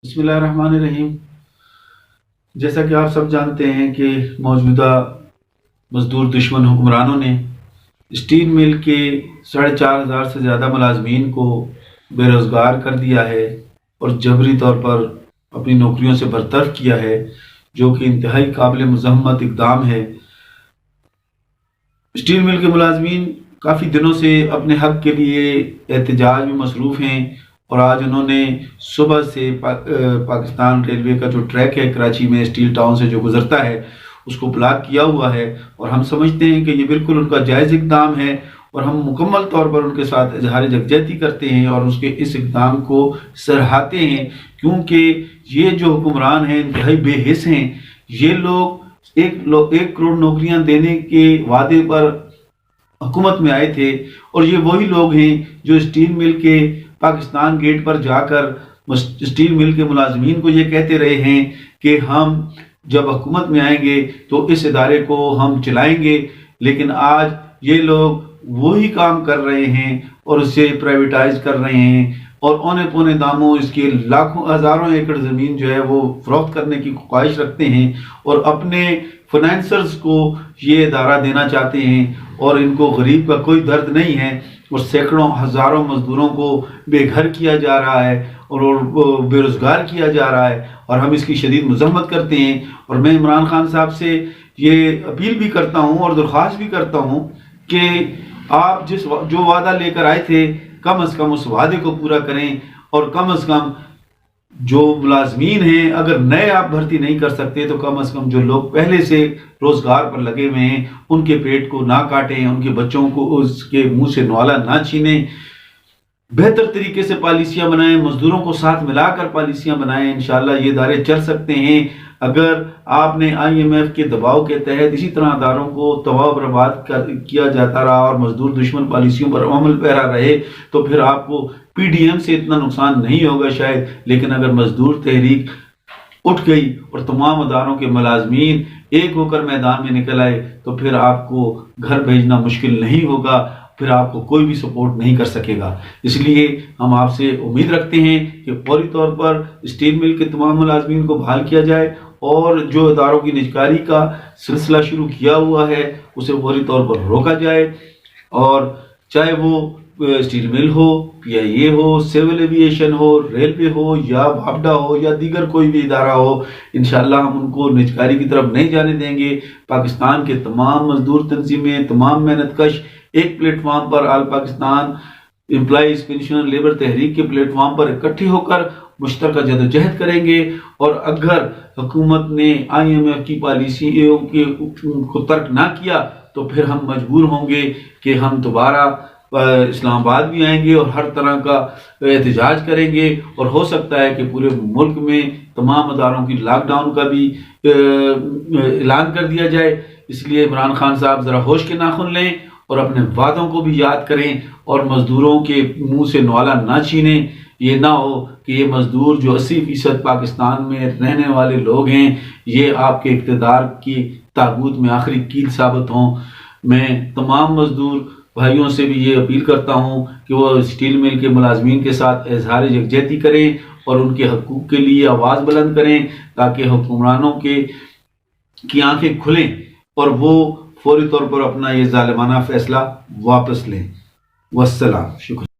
بسم اللہ الرحمن الرحیم۔ جیسا کہ آپ سب جانتے ہیں کہ موجودہ مزدور دشمن حکمرانوں نے اسٹیل مل کے 4,500 سے زیادہ ملازمین کو بے روزگار کر دیا ہے اور جبری طور پر اپنی نوکریوں سے برطرف کیا ہے، جو کہ انتہائی قابل مذمت اقدام ہے۔ اسٹیل مل کے ملازمین کافی دنوں سے اپنے حق کے لیے احتجاج میں مصروف ہیں، اور آج انہوں نے صبح سے پاکستان ریلوے کا جو ٹریک ہے کراچی میں اسٹیل ٹاؤن سے جو گزرتا ہے اس کو بلاک کیا ہوا ہے، اور ہم سمجھتے ہیں کہ یہ بالکل ان کا جائز اقدام ہے، اور ہم مکمل طور پر ان کے ساتھ اظہار یکجہتی کرتے ہیں اور اس اقدام کو سراہتے ہیں، کیونکہ یہ جو حکمران ہیں انتہائی بے حس ہیں۔ یہ لوگ 1 کروڑ نوکریاں دینے کے وعدے پر حکومت میں آئے تھے، اور یہ وہی لوگ ہیں جو اسٹیل مل کے پاکستان گیٹ پر جا کر اسٹیل مل کے ملازمین کو یہ کہتے رہے ہیں کہ ہم جب حکومت میں آئیں گے تو اس ادارے کو ہم چلائیں گے، لیکن آج یہ لوگ وہی کام کر رہے ہیں اور اسے پرائیویٹائز کر رہے ہیں، اور اونے پونے داموں اس کے لاکھوں ہزاروں ایکڑ زمین جو ہے وہ فروخت کرنے کی خواہش رکھتے ہیں، اور اپنے فنانسرز کو یہ ادارہ دینا چاہتے ہیں، اور ان کو غریب کا کوئی درد نہیں ہے، اور سینکڑوں ہزاروں مزدوروں کو بے گھر کیا جا رہا ہے اور بے روزگار کیا جا رہا ہے، اور ہم اس کی شدید مذمت کرتے ہیں۔ اور میں عمران خان صاحب سے یہ اپیل بھی کرتا ہوں اور درخواست بھی کرتا ہوں کہ آپ جو وعدہ لے کر آئے تھے کم از کم اس وعدے کو پورا کریں، اور کم از کم جو ملازمین ہیں اگر نئے آپ بھرتی نہیں کر سکتے تو کم از کم جو لوگ پہلے سے روزگار پر لگے ہوئے ہیں ان کے پیٹ کو نہ کاٹیں، ان کے بچوں کو اس کے منہ سے نوالا نہ چھینیں، بہتر طریقے سے پالیسیاں بنائیں، مزدوروں کو ساتھ ملا کر پالیسیاں بنائیں۔ انشاءاللہ یہ ادارے چل سکتے ہیں اگر آپ نے IMF کے دباؤ کے تحت اسی طرح اداروں کو تباہ و برباد کیا جاتا رہا اور مزدور دشمن پالیسیوں پر عمل پیرا رہے تو پھر آپ کو PDM سے اتنا نقصان نہیں ہوگا شاید، لیکن اگر مزدور تحریک اٹھ گئی اور تمام اداروں کے ملازمین ایک ہو کر میدان میں نکل آئے تو پھر آپ کو گھر بھیجنا مشکل نہیں ہوگا، پھر آپ کو کوئی بھی سپورٹ نہیں کر سکے گا۔ اس لیے ہم آپ سے امید رکھتے ہیں کہ فوری طور پر اسٹیل مل کے تمام ملازمین کو بحال کیا جائے، اور جو اداروں کی نجکاری کا سلسلہ شروع کیا ہوا ہے اسے فوری طور پر روکا جائے، اور چاہے وہ اسٹیل مل ہو، PIA ہو، سول ایویشن ہو، ریلوے ہو، یا بھابڈا ہو، یا دیگر کوئی بھی ادارہ ہو، انشاءاللہ ہم ان کو نجکاری کی طرف نہیں جانے دیں گے۔ پاکستان کے تمام مزدور تنظیمیں، تمام محنت کش ایک پلیٹ فارم پر آل پاکستان امپلائیز پینشن لیبر تحریک کے پلیٹ فارم پر اکٹھے ہو کر مشترکہ جدوجہد کریں گے، اور اگر حکومت نے IMF کی پالیسیوں کو ترک نہ کیا تو پھر ہم مجبور ہوں گے کہ ہم دوبارہ اسلام آباد بھی آئیں گے اور ہر طرح کا احتجاج کریں گے، اور ہو سکتا ہے کہ پورے ملک میں تمام اداروں کی لاک ڈاؤن کا بھی اعلان کر دیا جائے۔ اس لیے عمران خان صاحب ذرا ہوش کے ناخن لیں اور اپنے وعدوں کو بھی یاد کریں، اور مزدوروں کے منہ سے نوالا نہ چھینیں۔ یہ نہ ہو کہ یہ مزدور جو 80% پاکستان میں رہنے والے لوگ ہیں یہ آپ کے اقتدار کی تابوت میں آخری کیل ثابت ہوں۔ میں تمام مزدور بھائیوں سے بھی یہ اپیل کرتا ہوں کہ وہ اسٹیل مل کے ملازمین کے ساتھ اظہار یکجہتی کریں اور ان کے حقوق کے لیے آواز بلند کریں، تاکہ حکمرانوں کی آنکھیں کھلیں اور وہ فوری طور پر اپنا یہ ظالمانہ فیصلہ واپس لیں۔ والسلام، شکریہ۔